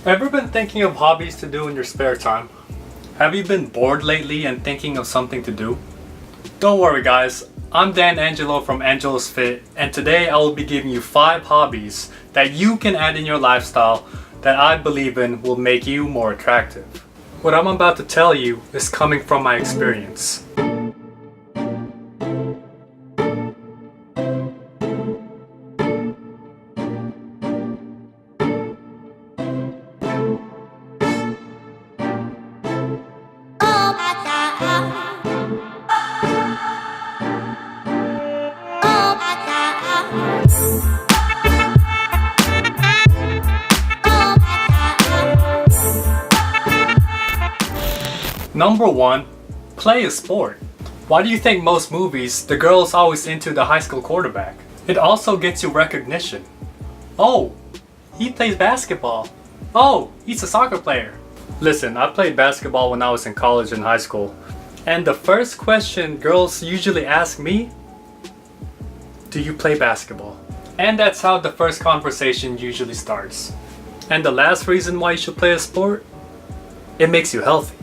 Ever been thinking of hobbies to do in your spare time? Have you been bored lately and thinking of something to do? Don't worry guys, I'm Dan Angelo from Angelo's Fit, and today I will be giving you 5 hobbies that you can add in your lifestyle that I believe in will make you more attractive. What I'm about to tell you is coming from my experience. Number 1. Play a sport. Why do you think most movies, the girl is always into the high school quarterback? It also gets you recognition. Oh, he plays basketball. Oh, he's a soccer player. Listen, I played basketball when I was in college and high school. And the first question girls usually ask me, do you play basketball? And that's how the first conversation usually starts. And the last reason why you should play a sport? It makes you healthy.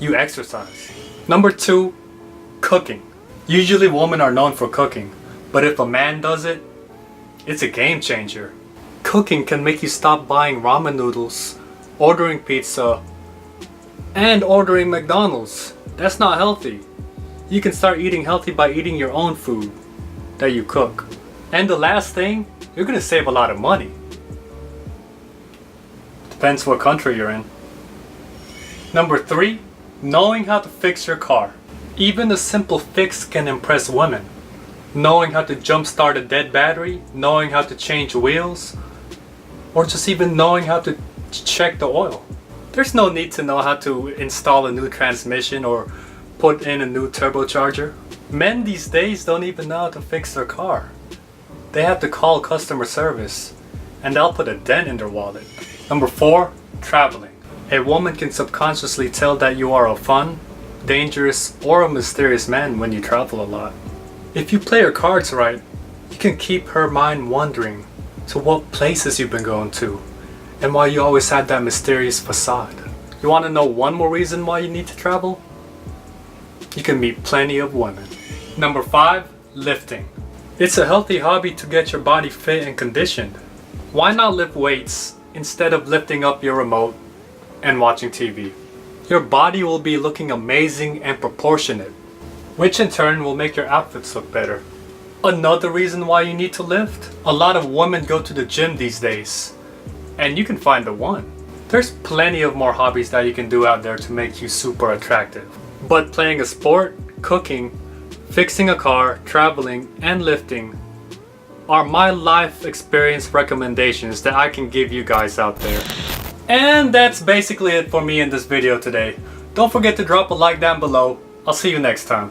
You exercise. Number 2, cooking. Usually women are known for cooking, but if a man does it, it's a game changer. Cooking can make you stop buying ramen noodles, ordering pizza, and ordering McDonald's. That's not healthy. You can start eating healthy by eating your own food that you cook. And the last thing, you're gonna save a lot of money. Depends what country you're in. Number 3, knowing how to fix your car. Even a simple fix can impress women. Knowing how to jumpstart a dead battery, knowing how to change wheels, or just even knowing how to check the oil. There's no need to know how to install a new transmission or put in a new turbocharger. Men these days don't even know how to fix their car. They have to call customer service, and they'll put a dent in their wallet. Number 4, traveling. A woman can subconsciously tell that you are a fun, dangerous, or a mysterious man when you travel a lot. If you play your cards right, you can keep her mind wondering to what places you've been going to, and why you always had that mysterious facade. You want to know one more reason why you need to travel? You can meet plenty of women. Number 5, lifting. It's a healthy hobby to get your body fit and conditioned. Why not lift weights instead of lifting up your remote and watching TV? Your body will be looking amazing and proportionate, which in turn will make your outfits look better. Another reason why you need to lift? A lot of women go to the gym these days, and you can find the one. There's plenty of more hobbies that you can do out there to make you super attractive. But playing a sport, cooking, fixing a car, traveling, and lifting are my life experience recommendations that I can give you guys out there. And that's basically it for me in this video today. Don't forget to drop a like down below. I'll see you next time.